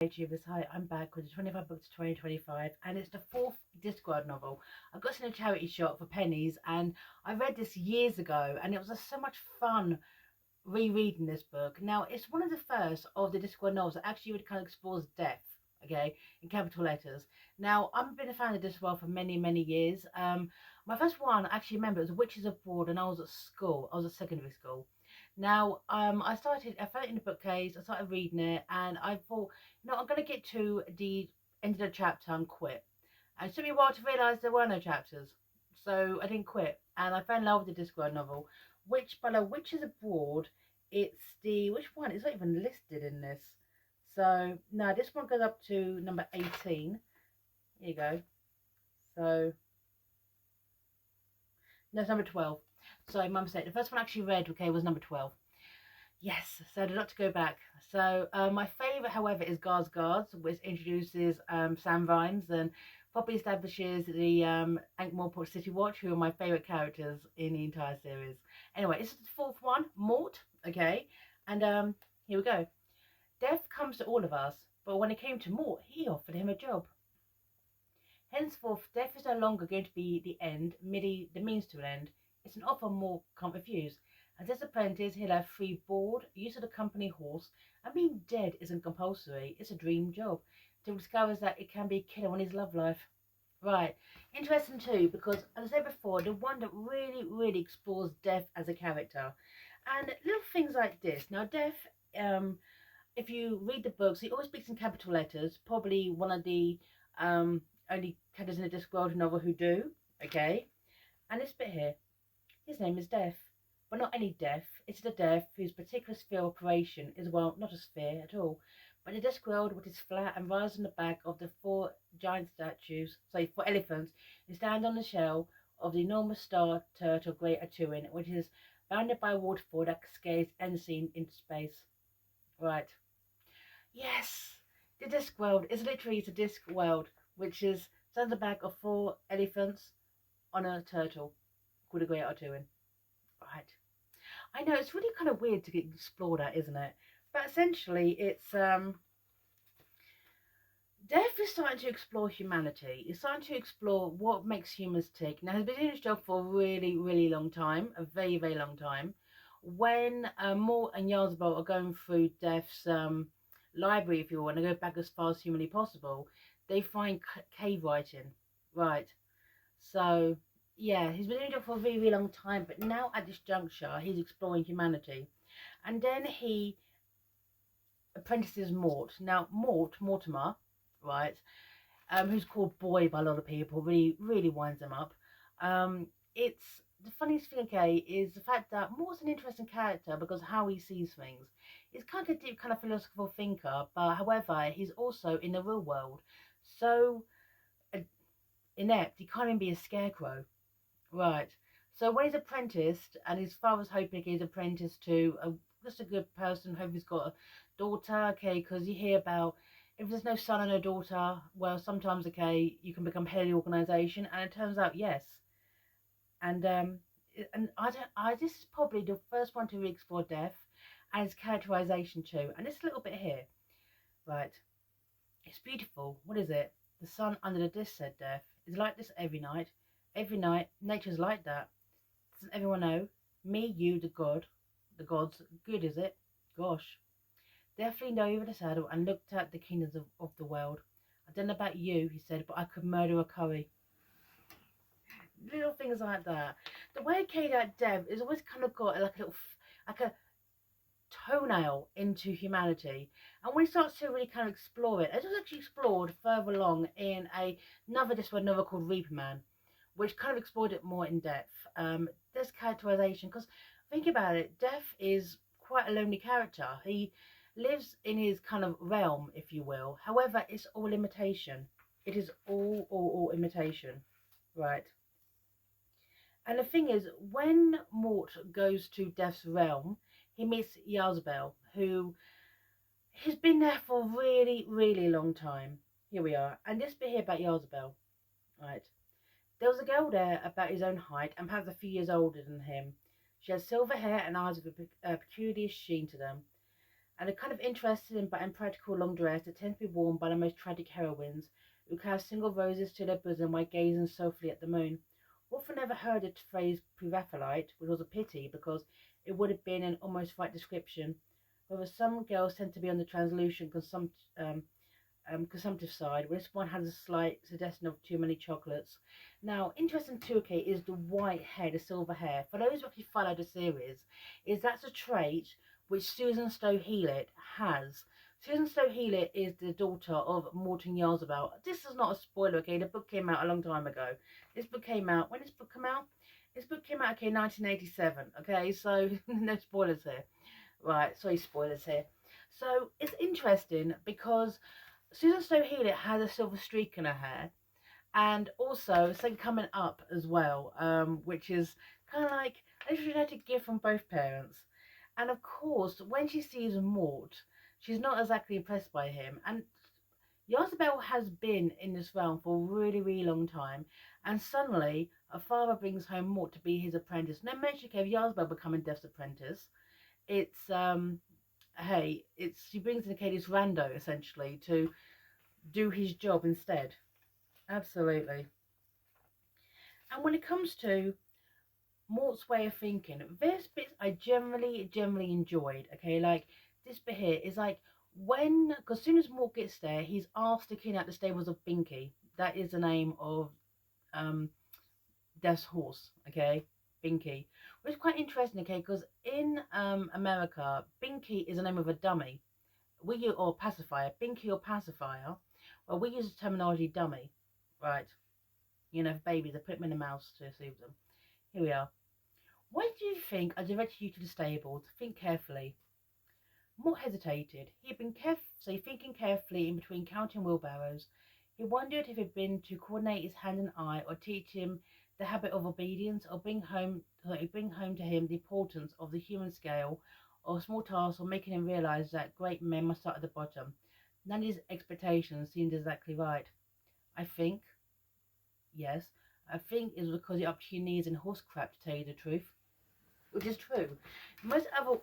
YouTubers, hi, I'm back with the 25 books of 2025, and it's the fourth Discworld novel. I got this in a charity shop for pennies, and I read this years ago, and it was just so much fun rereading this book. Now, it's one of the first of the Discworld novels that actually really kind of explores death, okay, in capital letters. Now, I've been a fan of Discworld for many, many years. My first one, I actually remember, it was Witches Abroad, and I was at school. I was at secondary school. Now, I found it in the bookcase, I started reading it, and I thought, I'm going to get to the end of the chapter and quit. And it took me a while to realise there were no chapters, so I didn't quit, and I fell in love with the Discworld novel, which, by the Witches Abroad, it's which one? It's not even listed in this. So, no, this one goes up to number 18. Here you go. So, no, it's number 12. Sorry, my mistake. The first one I actually read, okay, was number 12. Yes, so I'd like to go back. So my favourite, however, is Guards, which introduces Sam Vimes and probably establishes the Ankh-Morpork City Watch, who are my favourite characters in the entire series. Anyway, this is the fourth one, Mort, okay, and here we go. Death comes to all of us, but when it came to Mort, he offered him a job. Henceforth, death is no longer going to be the end, merely the means to an end. It's an offer Mort can't refuse. As his apprentice, he'll have free board, use of the company horse, and being dead isn't compulsory. It's a dream job. Till he discovers that it can be a killer on his love life. Right. Interesting too, because as I said before, the one that really, really explores death as a character. And little things like this. Now, death, if you read the books, he always speaks in capital letters. Probably one of the only characters in the Discworld novel who do. Okay. And this bit here, his name is Death. But not any death, it's the death whose particular sphere of operation is, well, not a sphere at all, but a Discworld which is flat and rises on the back of the four four elephants, who stand on the shell of the enormous star turtle Great Atuin, which is bounded by a waterfall that cascades unseen into space. Right. Yes, the Discworld is literally the Discworld, which is stands on the back of four elephants on a turtle called the Great Atuin. Right. I know, it's really kind of weird to explore that, isn't it? But essentially, it's Death is starting to explore humanity. It's starting to explore what makes humans tick. Now, he's been doing his job for a really, really long time, a very, very long time. When Mort and Ysabell are going through Death's library, if you want to go back as far as humanly possible, they find cave writing. Right. So yeah, he's been doing it for a very, very long time, but now at this juncture, he's exploring humanity. And then he apprentices Mort. Now, Mortimer, right, who's called Boy by a lot of people, really, really winds him up. It's the funniest thing, okay, is the fact that Mort's an interesting character because of how he sees things. He's kind of a deep, kind of philosophical thinker, but however, he's also in the real world so inept, he can't even be a scarecrow. Right. So when he's apprenticed, and his father's hoping he's apprenticed to just a good person, hope he's got a daughter, okay, because you hear about if there's no son and a daughter, well, sometimes, okay, you can become head of the organisation, and it turns out, yes. And this is probably the first one to re-explore death and its characterisation too. And this little bit here, right, it's beautiful. What is it? The sun under the disc, said Death, is like this every night. Every night, nature's like that. Doesn't everyone know? Me, you, the gods. Good, is it? Gosh. Death leaned over the saddle and looked at the kingdoms of the world. I don't know about you, he said, but I could murder a curry. Little things like that. The way carried out Dev is always kind of got like a toenail into humanity, and when he starts to really kind of explore it, it was actually explored further along in another novel called Reaper Man, which kind of explored it more in depth. This characterization, because think about it, Death is quite a lonely character. He lives in his kind of realm, if you will. However, it's all imitation. It is all imitation, right? And the thing is, when Mort goes to Death's realm, he meets Ysabell, who has been there for a really, really long time. Here we are. And this bit here about Ysabell, right? There was a girl there about his own height and perhaps a few years older than him. She had silver hair and eyes with a peculiar sheen to them. and are kind of interested in but impractical long dress that tends to be worn by the most tragic heroines, who cast single roses to their bosom while gazing softly at the moon. Wolfen never heard the phrase pre-Raphaelite, which was a pity because it would have been an almost right description. However, some girls tend to be on the translucent consumptive side, where this one has a slight suggestion of too many chocolates. Now, interesting too, okay, is the white hair, the silver hair. For those who actually follow the series, is that's a trait which Susan Stowe Heelett has. Susan Stowe Heelett is the daughter of Mort and Ysabell. This is not a spoiler, okay? The book came out a long time ago. This book came out, when did this book come out? This book came out, okay, 1987, okay? So, no spoilers here. Right, sorry, spoilers here. So, it's interesting because Susan Stowe Heelett has a silver streak in her hair, and also something coming up as well, which is kind of like a genetic gift from both parents. And of course, when she sees Mort, she's not exactly impressed by him. And Ysabell has been in this realm for a really, really long time, and suddenly her father brings home Mort to be his apprentice. No mention of Ysabell becoming Death's apprentice. It's hey, it's she brings in this rando essentially to do his job instead. Absolutely. And when it comes to Mort's way of thinking, this bit I generally enjoyed. Okay, like this bit here is like when, because as soon as Mort gets there, he's asked to clean out the stables of Binky. That is the name of um Death's horse. Okay, Binky, which is quite interesting. Okay, because in America, Binky is the name of a dummy. We use or pacifier, Binky or pacifier. Well, we use the terminology dummy, right? You know, for babies, they put them in the mouth to soothe them. Here we are. Why do you think I directed you to the stables? Think carefully. Mort hesitated. He had been thinking carefully in between counting wheelbarrows. He wondered if it had been to coordinate his hand and eye, or teach him the habit of obedience, or bring home to him the importance of the human scale, or small tasks, or making him realize that great men must start at the bottom. None of his expectations seemed exactly right. I think, yes, I think it was because you're up to your knees in horse crap, to tell you the truth. Which is true. Most other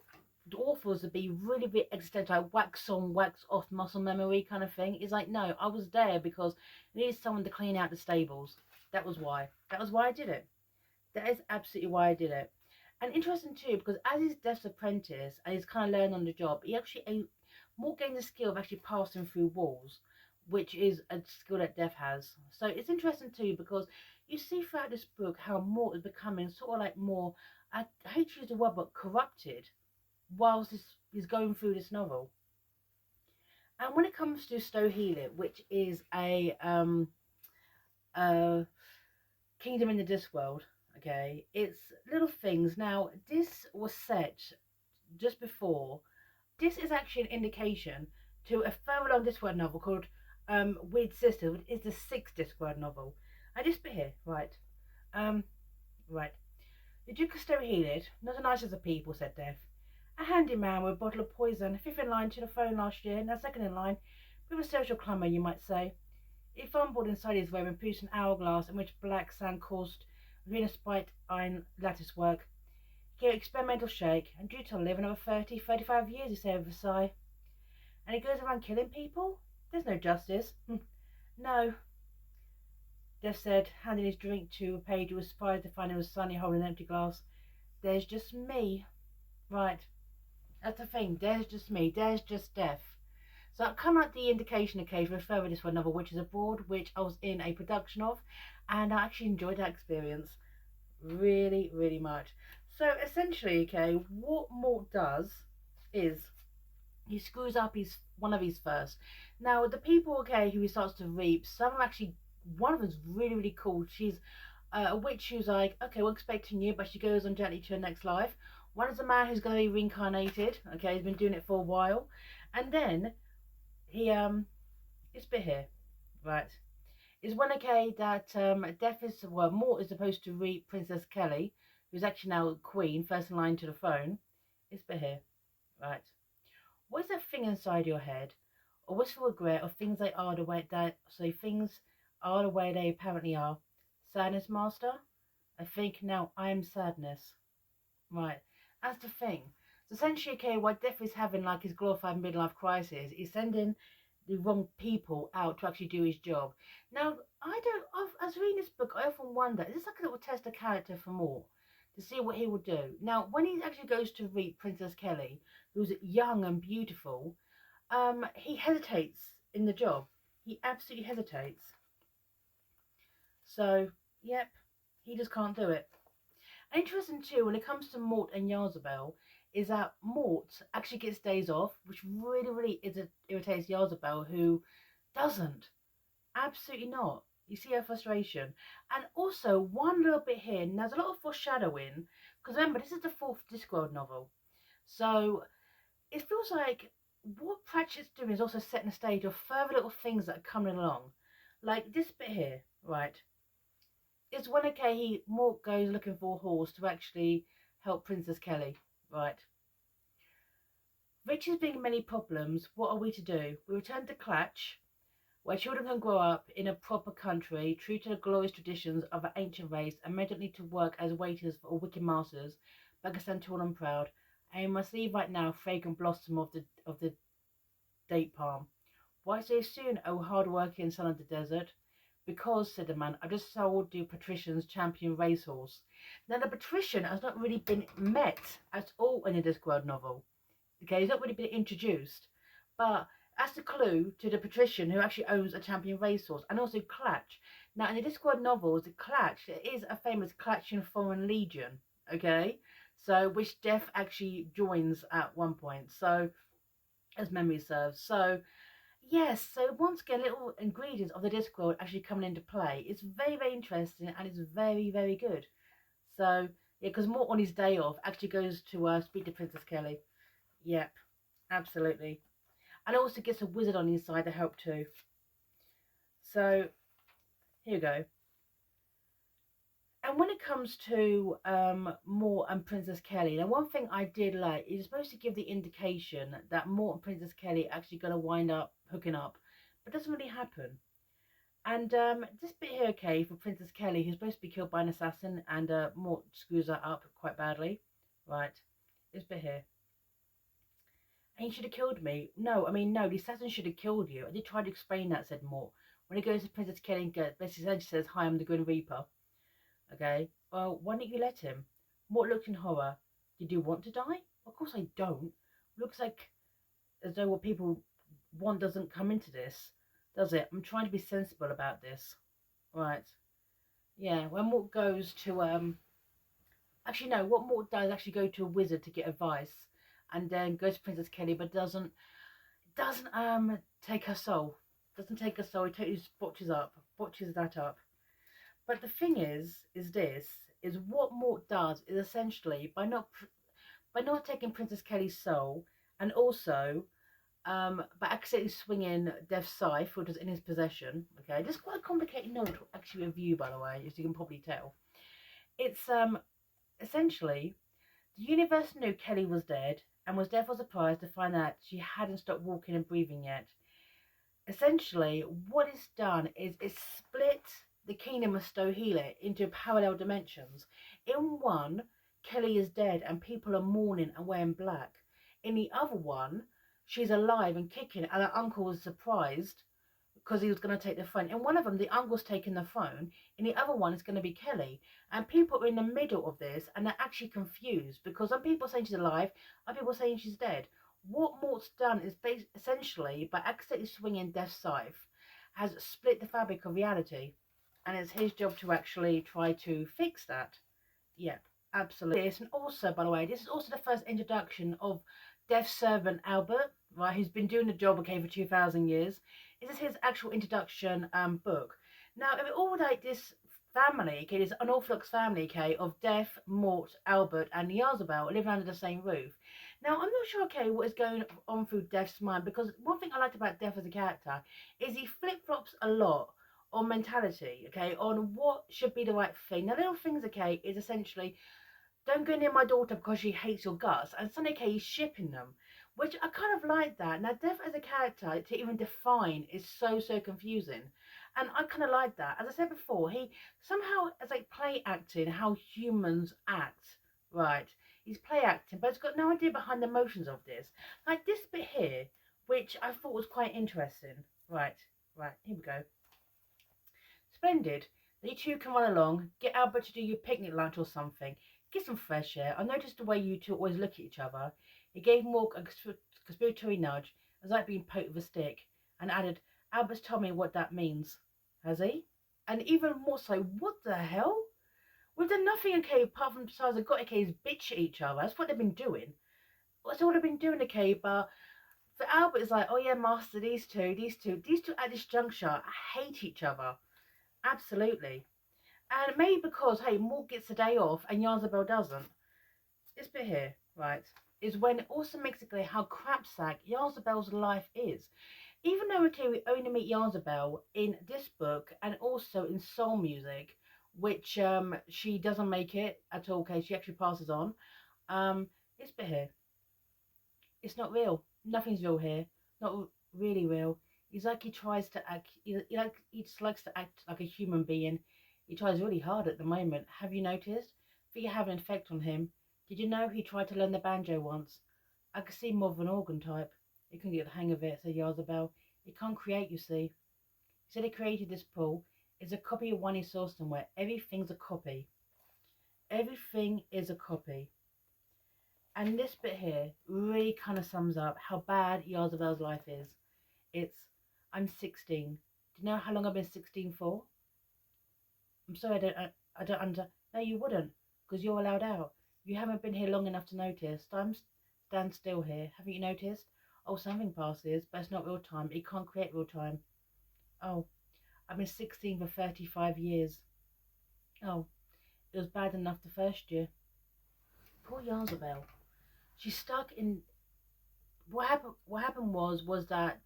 authors would be really bit existential, like wax on, wax off muscle memory kind of thing. It's like, no, I was there because I needed someone to clean out the stables. That was why. That was why I did it. That is absolutely why I did it. And interesting too, because as he's Death's apprentice and he's kind of learning on the job, he actually more gains the skill of actually passing through walls, which is a skill that Death has. So it's interesting too because you see throughout this book how Mort is becoming sort of like more, I hate to use the word, but corrupted whilst he's going through this novel. And when it comes to Stowe Heelett, which is a kingdom in the Discworld, okay, it's little things. Now, this was set just before. This is actually an indication to a further long Discworld novel called Weird Sisters, which is the sixth Discworld novel. And this bit here, right, right. The Duke of Stowe Heelett, not the nicest of people, said Death. A handy man with a bottle of poison, fifth in line to the phone last year, now second in line, with a social climber, you might say. He fumbled inside his robe and produced an hourglass in which black sand coursed between a spiked iron lattice work. He gave an experimental shake, and due to live another 35 years, he said with a sigh. And he goes around killing people? There's no justice. No, Death said, handing his drink to a page who was surprised to find him was suddenly holding an empty glass. There's just me. Right. That's the thing. There's just me. There's just Death. So I've come at the indication occasion refer to this one novel, which is abroad, which I was in a production of, and I actually enjoyed that experience really, really much. So essentially, okay, what Mort does is he screws up one of his first. Now the people, okay, who he starts to reap, some are actually, one of them's really, really cool. She's a witch who's like, okay, we're expecting you, but she goes on gently to her next life. One is a man who's going to be reincarnated. Okay, he's been doing it for a while, and then he this bit here, right, is when okay that Death is Mort is supposed to read Princess Kelly, who's actually now Queen, first in line to the throne. This bit here, right. What is that thing inside your head, or wistful regret, or things they are the way that things are the way they apparently are? Sadness, master. I think now I am sadness. Right, that's the thing. So essentially, okay, what Death is having like his glorified midlife crisis, he's sending the wrong people out to actually do his job. Now, as reading this book, I often wonder, is this like a little test of character for Mort to see what he will do? Now, when he actually goes to meet Princess Kelly, who's young and beautiful, he hesitates in the job. He absolutely hesitates. So, yep, he just can't do it. Interesting too, when it comes to Mort and Ysabell, is that Mort actually gets days off, which really irritates Ysabell, who doesn't. Absolutely not. You see her frustration. And also, one little bit here, and there's a lot of foreshadowing, because remember, this is the fourth Discworld novel. So, it feels like what Pratchett's doing is also setting the stage of further little things that are coming along. Like this bit here, right? It's when okay, Mort goes looking for a horse to actually help Princess Kelly, right? Riches being many problems, what are we to do? We return to Clatch, where children can grow up in a proper country, true to the glorious traditions of an ancient race, and may not need to work as waiters for wicked masters, but can stand tall and proud. And you must leave right now, fragrant blossom of the date palm. Why so soon, O hard-working son of the desert? Because, said the man, I just sold the patrician's champion racehorse. Now, the patrician has not really been met at all in the Discworld novel. Okay, he's not really been introduced. But that's the clue to the patrician who actually owns a champion racehorse, and also Clatch. Now, in the Discworld novels, the Clatch, there is a famous Clatchian Foreign Legion, okay? So, which Death actually joins at one point, so, as memory serves. So, yes, so once again, little ingredients of the Discworld actually coming into play. It's very interesting and it's very good. So, yeah, because Mort on his day off actually goes to speak to Princess Kelly. Yep, absolutely. And also gets a wizard on his side to help too. So, here you go. And when it comes to Mort and Princess Kelly, now one thing I did like is supposed to give the indication that Mort and Princess Kelly are actually going to wind up hooking up, but it doesn't really happen. And this bit here, okay, for Princess Kelly, who's supposed to be killed by an assassin, and Mort screws that up quite badly, right? This bit here. And he should have killed me. No, I mean, no, the assassin should have killed you. I did try to explain that, said Mort. When he goes to Princess Kelly and basically says, hi, I'm the Grim Reaper. Okay, well, why didn't you let him? Mort looked in horror. Did you want to die? Of course I don't. Looks like as though what people want doesn't come into this, does it? I'm trying to be sensible about this. Right. Yeah, when Mort goes to, actually no, what Mort does is actually go to a wizard to get advice, and then goes to Princess Kelly, but doesn't take her soul. Doesn't take her soul, he botches that up. But the thing is what Mort does is essentially by not taking Princess Kelly's soul, and also by accidentally swinging Death's scythe, which was in his possession. Okay, this is quite a complicated novel to actually review, by the way, as you can probably tell. It's essentially the universe knew Kelly was dead and was therefore surprised to find out she hadn't stopped walking and breathing yet. Essentially, what it's done is it's split the kingdom of Stohela into parallel dimensions. In one, Kelly is dead and people are mourning and wearing black. In the other one, she's alive and kicking, and her uncle was surprised because he was going to take the throne. In one of them, the uncle's taking the throne. In the other one, it's going to be Kelly. And people are in the middle of this, and they're actually confused because some people are saying she's alive, other people are saying she's dead. What Mort's done is essentially, by accidentally swinging Death's scythe, has split the fabric of reality. And it's his job to actually try to fix that. Yeah, absolutely. And also, by the way, this is also the first introduction of Death's servant Albert, right, who's been doing the job, okay, for 2,000 years. This is his actual introduction book. Now, if it all like this family, okay, this unorthodox family, okay, of Death, Mort, Albert, and Ysabell living under the same roof. Now, I'm not sure, okay, what is going on through Death's mind, because one thing I liked about Death as a character is he flip-flops a lot on mentality, okay, on what should be the right thing. Now, little things, okay, is essentially, don't go near my daughter because she hates your guts, and suddenly, okay, he's shipping them, which I kind of like that. Now, Death as a character, to even define, is so confusing, and I kind of like that. As I said before, he somehow, as like play acting how humans act, right, He's play acting, but he's got no idea behind the motions of this. Like this bit here, which I thought was quite interesting. Right, here we go. Splendid. You two can run along. Get Albert to do your picnic lunch or something. Get some fresh air. I noticed the way you two always look at each other. He gave Mork a conspiratory nudge, as like being poked with a stick, and added, Albert's told me what that means. Has he? And even more so, what the hell? We've done nothing, okay, apart from besides the got okay, is bitch at each other. That's what they've been doing. That's all they've been doing, okay, but for Albert it's like, oh yeah, master, these two at this juncture hate each other. Absolutely. And maybe because, hey, Mort gets a day off and Ysabell doesn't. This bit here, right, is when it also makes it clear how crapsack Ysabell's life is. Even though, okay, we only meet Ysabell in this book and also in Soul Music, which she doesn't make it at all, okay, she actually passes on. This bit here, it's not real. Nothing's real here. Not really real. He's like he tries to act. He just likes to act like a human being. He tries really hard at the moment. Have you noticed? I think you have an effect on him. Did you know he tried to learn the banjo once? I could see more of an organ type. He couldn't get the hang of it, said Ysabell. He can't create, you see. He said he created this pool. It's a copy of one he saw somewhere. Everything's a copy. Everything is a copy. And this bit here really kind of sums up how bad Ysabell's life is. I'm 16. Do you know how long I've been 16 for? I'm sorry, I don't under. No, you wouldn't, because you're allowed out. You haven't been here long enough to notice. Stand still here. Haven't you noticed? Oh, something passes, but it's not real time. It can't create real time. Oh, I've been 16 for 35 years. Oh, it was bad enough the first year. Poor Ysabell. She's stuck in. What happened was that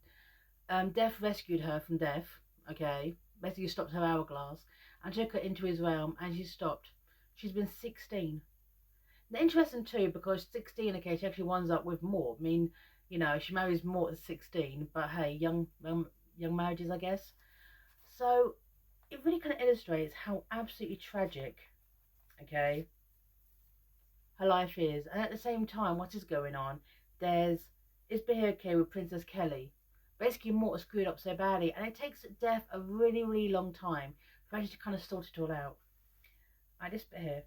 Death rescued her from death. Okay, basically stopped her hourglass and took her into his realm, and she stopped. She's been 16. Now, interesting too, because 16, okay, she actually winds up with Mort. I mean, you know, she marries Mort at 16, but hey, young marriages, I guess. So it really kind of illustrates how absolutely tragic, okay, her life is. And at the same time, what is going on? It's been okay with Princess Kelly. Basically, Mort screwed up so badly, and it takes Death a really, really long time for her to kind of sort it all out. This bit here.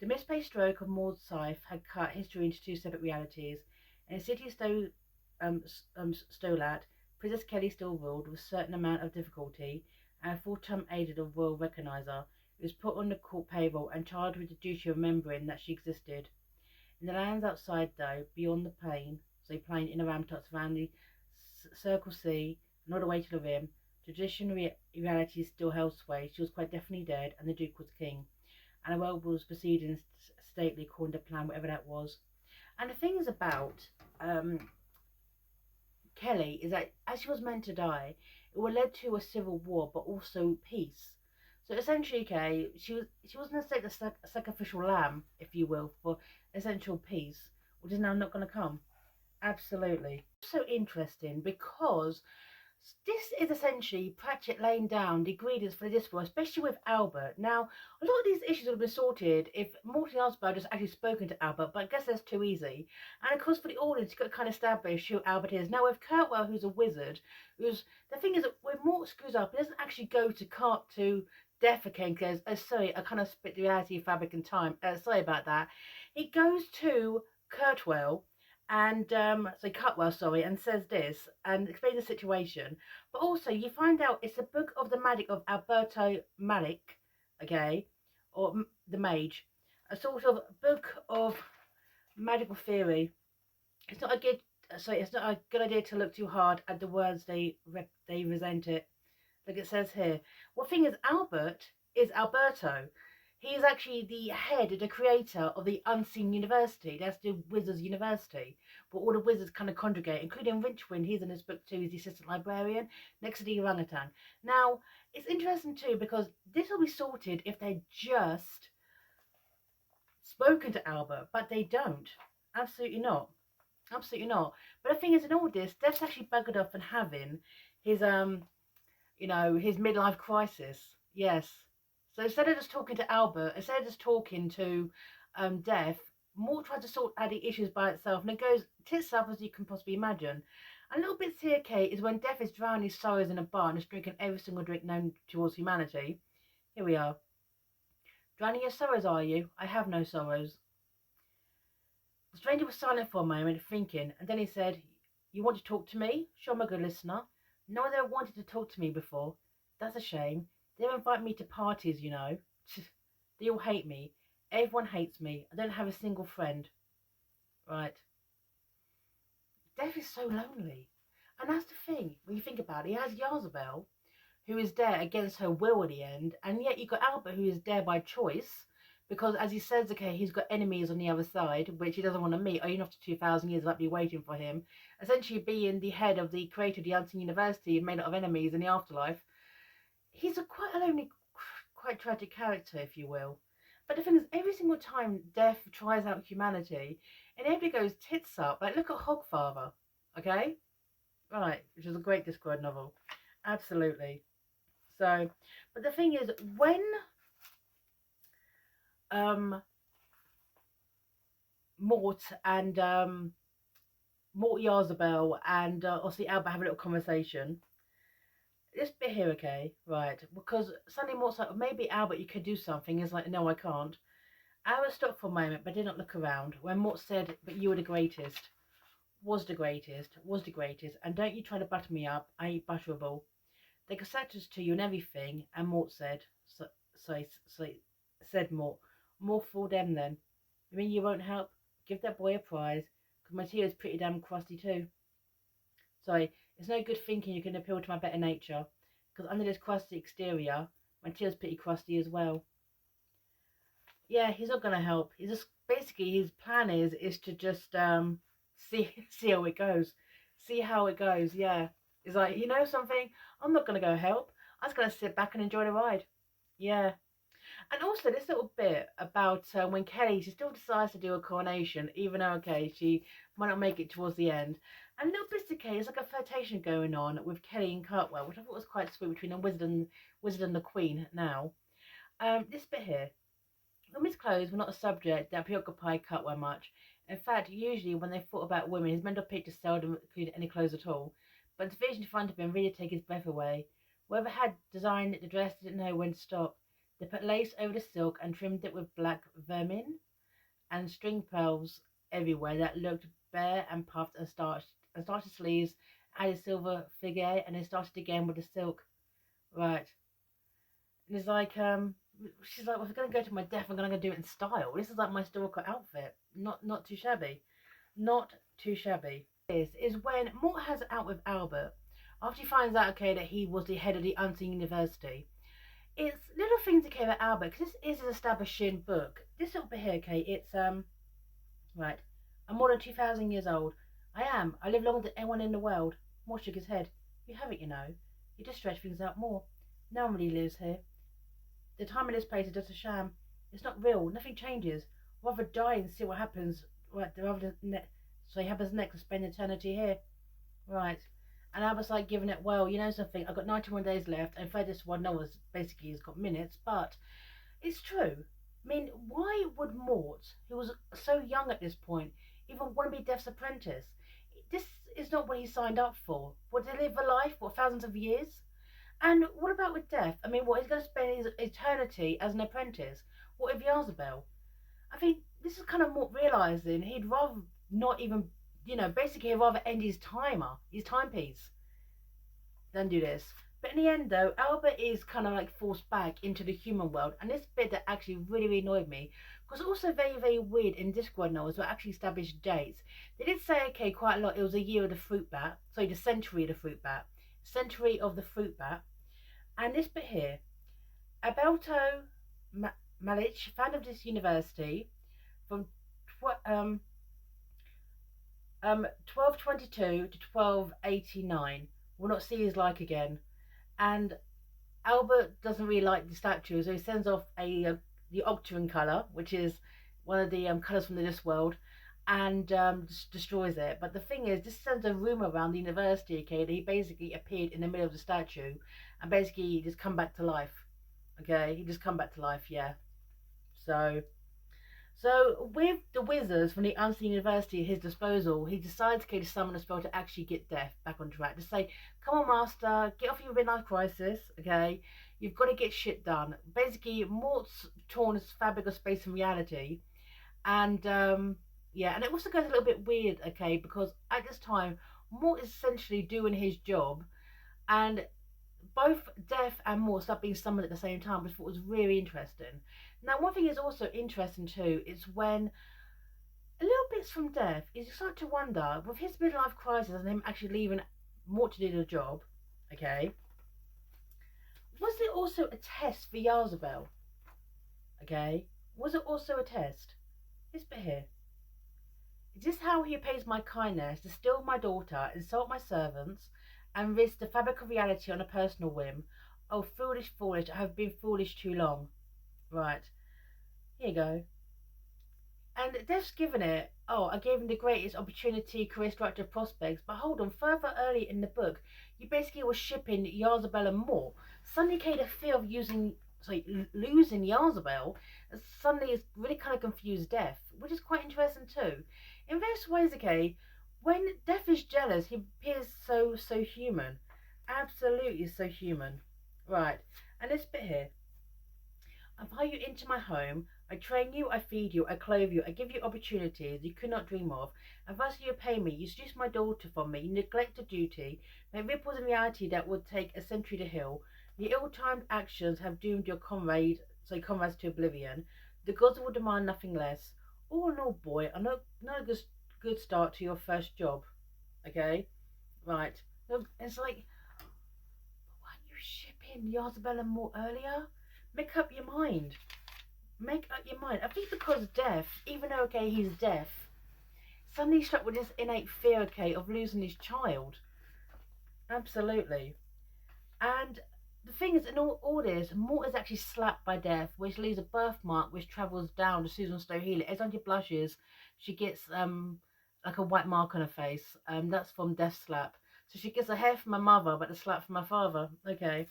The misplaced stroke of Mort's scythe had cut history into two separate realities. In the city of Stolat, Princess Kelly still ruled with a certain amount of difficulty, and a full-time aide of royal recognizer, who was put on the court payroll and charged with the duty of remembering that she existed. In the lands outside, though, beyond the plain, in the Ramtots around the Circle Sea and all the way to the Rim, traditional reality still held sway. She was quite definitely dead, and the Duke was king. And the world was proceeding stately according to plan, whatever that was. And the thing is about Kelly is that as she was meant to die, it would lead to a civil war, but also peace. So essentially, okay, she wasn't a sacrificial lamb, if you will, for essential peace, which is now not going to come. Absolutely. So interesting because this is essentially Pratchett laying down the ingredients for the Discworld, especially with Albert. Now, a lot of these issues would have been sorted if Mort and Ysabell just actually spoken to Albert, but I guess that's too easy. And of course, for the audience, you've got to kind of establish who Albert is. Now, with Kurtwell, who's a wizard, the thing is that when Mort screws up, he doesn't actually go to Death again and goes, oh, sorry, I kind of split the reality of fabric and time. Sorry about that. He goes to Kurtwell and and says this and explains the situation. But also you find out it's a book of the magic of Alberto Malik, okay, or the mage, a sort of book of magical theory. It's not a good idea to look too hard at the words. They resent it, like it says here. Well, thing is, Albert is Alberto. He is actually the head, the creator of the Unseen University. That's the Wizards University, where all the wizards kind of congregate, including Rinchwind. He's in this book too. He's the assistant librarian next to the orangutan. Now, it's interesting too because this will be sorted if they just spoken to Albert, but they don't. Absolutely not. Absolutely not. But the thing is, in all this, Dev's actually buggered off and having his his midlife crisis. Yes. So instead of just talking to Albert, instead of just talking to Dev, Mort tries to sort out the issues by itself, and it goes tits up as you can possibly imagine. And little bits here, Kate, is when Death is drowning his sorrows in a bar and is drinking every single drink known towards humanity. Here we are. Drowning your sorrows, are you? I have no sorrows. The stranger was silent for a moment, thinking, and then he said, You want to talk to me? Sure, I'm a good listener. No one ever wanted to talk to me before. That's a shame. They don't invite me to parties, you know. They all hate me. Everyone hates me. I don't have a single friend. Right. Death is so lonely. And that's the thing, when you think about it, he has Ysabell, who is there against her will at the end, and yet you've got Albert, who is there by choice, because as he says, okay, he's got enemies on the other side, which he doesn't want to meet, or even after 2,000 years, that'd be waiting for him, essentially being the head of the creator of the Unseen University and made up of enemies in the afterlife. He's quite a lonely, quite tragic character, if you will. But the thing is, every single time Death tries out humanity, and everybody goes tits up. Like, look at Hogfather, okay? Right, which is a great Discworld novel. Absolutely. So, but the thing is, when Mort and Mort Ysabell and obviously Albert have a little conversation. This bit here, okay, right? Because suddenly Mort's like, maybe Albert, you could do something. He's like, no, I can't. Albert stopped for a moment, but did not look around. When Mort said, but you were the greatest, was the greatest, and don't you try to butter me up. I ain't butterable. They could us to you and everything. And Mort said, said Mort, more for them then. You mean you won't help? Give that boy a prize, because my tea is pretty damn crusty too. Sorry, it's no good thinking you can appeal to my better nature, because under this crusty exterior, my tea is pretty crusty as well. Yeah, he's not going to help. He's just, basically, his plan is to just see how it goes. See how it goes, yeah. He's like, you know something? I'm not going to go help. I'm just going to sit back and enjoy the ride. Yeah. And also this little bit about when Kelly, she still decides to do a coronation, even though, okay, she might not make it towards the end. And little bits of Kelly, there's like a flirtation going on with Kelly and Cartwell, which I thought was quite sweet between a wizard and the queen now. This bit here. Women's clothes were not a subject that preoccupied Cartwell much. In fact, usually when they thought about women, his mental picture seldom included any clothes at all. But the vision in front of him really took his breath away. Whoever had designed the dress didn't know when to stop. They put lace over the silk and trimmed it with black vermin and string pearls everywhere that looked bare and puffed and starched. And started sleeves, added silver figure, and then started again with the silk. Right. And it's like, she's like, well, if I'm going to go to my death, I'm going to do it in style. This is like my historical outfit. Not too shabby. Not too shabby. This is when Mort has it out with Albert after he finds out, okay, that he was the head of the Unseen University. It's little things that came about Albert, because this is an establishing book. This little bit here, okay, it's, right. I'm more than 2,000 years old. I am. I live longer than anyone in the world. Mort shook his head. You haven't, you know. You just stretch things out more. No one really lives here. The time in this place is just a sham. It's not real. Nothing changes. I'd rather die and see what happens. Right, rather than so he happens next and spend eternity here. Right. And Albert's like giving it, well, you know something, I've got 91 days left, and furthest one knows basically he's got minutes, but it's true. I mean, why would Mort, who was so young at this point, even want to be Death's apprentice? This is not what he signed up for. What, to live a life, what, thousands of years? And what about with Death? I mean, what, he's going to spend his eternity as an apprentice? What if Ysabell? I mean, this is kind of Mort realising he'd rather not even, you know, basically he'd rather end his timepiece, than do this. But in the end, though, Albert is kind of like forced back into the human world. And this bit that actually really, really annoyed me, was also very, very weird in Discworld novels where actually established dates. They did say, okay, quite a lot, it was a year of the fruit bat. Sorry, the century of the fruit bat. Century of the fruit bat. And this bit here, Alberto Malich, founder of this university, from 1222 to 1289, will not see his like again. And Albert doesn't really like the statue, so he sends off the octarine colour, which is one of the colours from the Discworld, and destroys it. But the thing is, this sends a rumour around the university, okay, that he basically appeared in the middle of the statue and basically he just come back to life. Okay, he just come back to life, yeah. So So with the wizards from the Unseen University at his disposal, he decides to summon a spell to actually get Death back on track. To say, come on, Master, get off your midlife crisis, okay? You've got to get shit done. Basically, Mort's torn his fabric of space and reality, and yeah, and it also goes a little bit weird, okay? Because at this time, Mort is essentially doing his job, and both Death and Mort start being summoned at the same time, which I thought was really interesting. Now, one thing is also interesting too is when a little bits from Death is you start to wonder with his midlife crisis and him actually leaving Mort to do the job. Okay, was it also a test for Ysabell? Okay, was it also a test? This bit here. Is this how he pays my kindness to steal my daughter, insult my servants, and risk the fabric of reality on a personal whim? Oh, foolish, foolish, I have been foolish too long. Right, here you go. And Dev's given it, oh, I gave him the greatest opportunity, career structure, prospects. But hold on, further early in the book, you basically were shipping Ysabell and Mort. Suddenly came the fear of losing Ysabell, and suddenly it's really kind of confused Death, which is quite interesting too. In various ways, okay, when Death is jealous, he appears so human. Absolutely so human. Right, and this bit here. I invite you into my home. I train you, I feed you, I clothe you, I give you opportunities you could not dream of. And thus you pay me. You seduce my daughter from me. You neglect a duty. Make ripples in reality that would take a century to heal. Your ill-timed actions have doomed your comrades to oblivion. The gods will demand nothing less. All in all, boy, I know not a good start to your first job. Okay, right. So it's like, why don't you ship in Ysabell and Mort earlier? Make up your mind. Make up your mind. I think because Death, even though okay he's deaf, suddenly struck with this innate fear, okay, of losing his child. Absolutely. And the thing is, in all this, Mort is actually slapped by Death, which leaves a birthmark which travels down to Susan Stoheel. As Auntie blushes, she gets like a white mark on her face. That's from Death's slap. So she gets a hair from her mother, but a slap from her father. Okay.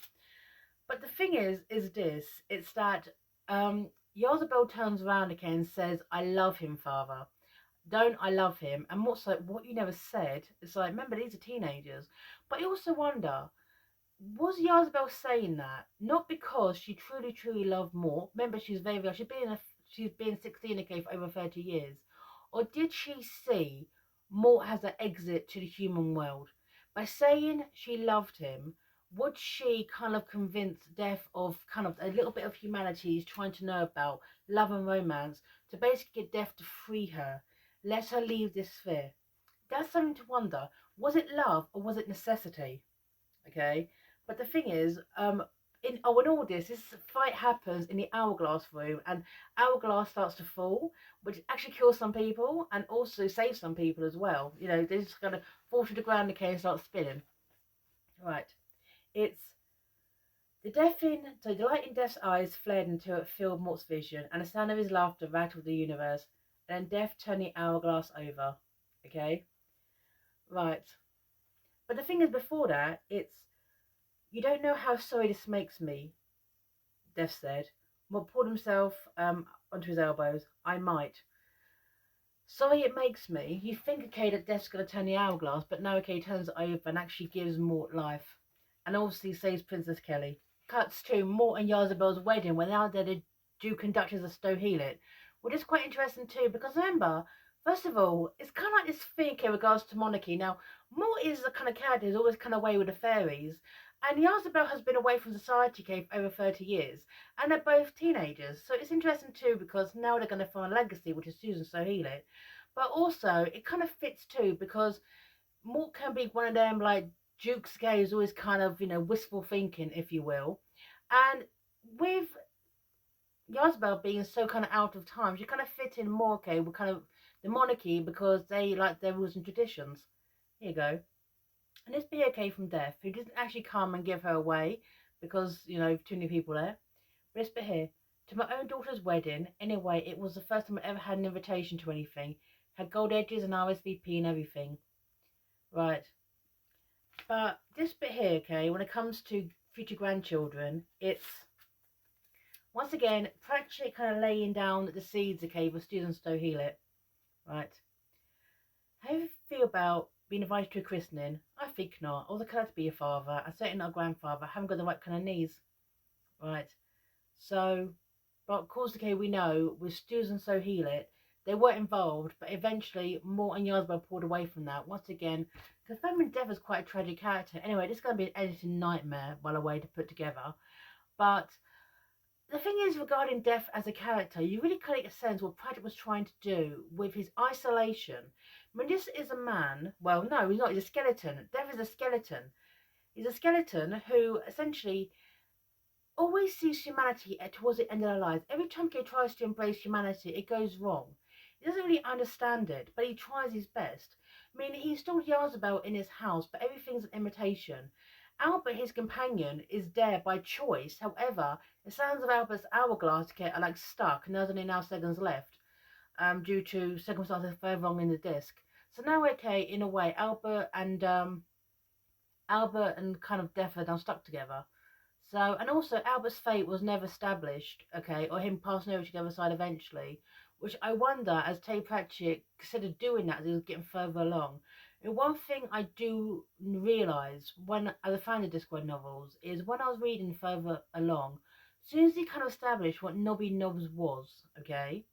But the thing is this, it's that Ysabell turns around again and says, I love him, father. Don't I love him? And Mort's like, what, you never said? It's like, remember, these are teenagers. But I also wonder, was Ysabell saying that not because she truly loved Mort? Remember, she's very, very, she's been 16 again for over 30 years. Or did she see Mort has an exit to the human world? By saying she loved him, would she kind of convince Death of kind of a little bit of humanity he's trying to know about, love and romance, to basically get Death to free her, let her leave this sphere? That's something to wonder. Was it love or was it necessity? Okay, but the thing is, in all this fight happens in the hourglass room, and hourglass starts to fall, which actually kills some people and also saves some people as well. You know, they just kind of fall to the ground, okay, and start spinning. Right, it's the light in Death's eyes flared until it filled Mort's vision, and the sound of his laughter rattled the universe. And then Death turned the hourglass over. Okay, right. But the thing is, before that, it's, you don't know how sorry this makes me, Death said. Mort pulled himself onto his elbows. I might. Sorry it makes me. You think, okay, that Death's going to turn the hourglass, but no, okay, he turns it over and actually gives Mort life. And obviously saves Princess Kelly. Cuts to Mort and Ysabell's wedding when they're out there to do conductors of Stoheel, which is quite interesting too, because remember, first of all, it's kind of like this thing in regards to monarchy. Now, Mort is the kind of character who's always kind of away with the fairies, and Ysabell has been away from society for over 30 years, and they're both teenagers. So it's interesting too, because now they're going to find a legacy, which is Susan Stoheel. But also, it kind of fits too, because Mort can be one of them, like, Duke's gay is always kind of, you know, wistful thinking, if you will. And with Ysabell being so kind of out of time, she kind of fit in more, okay, with kind of the monarchy, because they like their rules and traditions. Here you go. And this be okay from Death, who didn't actually come and give her away, because, you know, too many people there. But this bit here. To my own daughter's wedding, anyway, it was the first time I ever had an invitation to anything. Had gold edges and RSVP and everything. Right. But this bit here, okay, when it comes to future grandchildren, it's, Once again, Pratchett kind of laying down the seeds, okay, for students to heal it, right? How do you feel about being invited to a christening? I think not. I was glad to be a father. I'm certainly not a grandfather. I haven't got the right kind of knees, right? So, but of course, okay, we know with Susan So Heal It, they were involved, but eventually Mort and Ysabell pulled away from that. Once again, because Feminine Death is quite a tragic character. Anyway, this is going to be an editing nightmare, by the way, to put together. But the thing is, regarding Death as a character, you really can't get a sense what Pratchett was trying to do with his isolation. I mean, this is a man, well, no, he's not, he's a skeleton. Death is a skeleton. He's a skeleton who essentially always sees humanity towards the end of their lives. Every time he tries to embrace humanity, it goes wrong. He doesn't really understand it, but he tries his best. I mean, he installed Ysabell in his house, but everything's an imitation. Albert, his companion, is there by choice. However, the sands of Albert's hourglass are like stuck, and there's only now seconds left, due to circumstances further wrong in the disc. So now, okay, in a way, Albert and kind of Death are now stuck together. So, and also Albert's fate was never established, okay, or him passing over to the other side eventually, which I wonder, as Tay Pratchett considered doing that as he was getting further along. And one thing I do realise when, as a fan of Discworld novels, is when I was reading further along, as soon as he kind of established what Nobby Nobbs was, okay.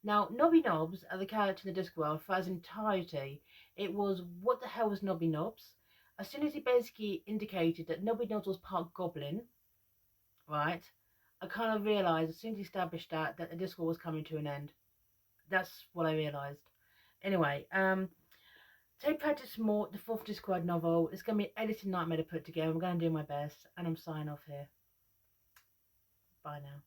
Now, Nobby Nobbs, as a character in the Discworld, for its entirety, it was what the hell was Nobby Nobbs? As soon as he basically indicated that Nobby Nobbs was part goblin, right, I kind of realised as soon as he established that the Discworld was coming to an end. That's what I realised. Anyway, take Pratchett's Mort, the fourth Discworld novel. It's going to be an editing nightmare to put together. I'm going to do my best, and I'm signing off here. Bye now.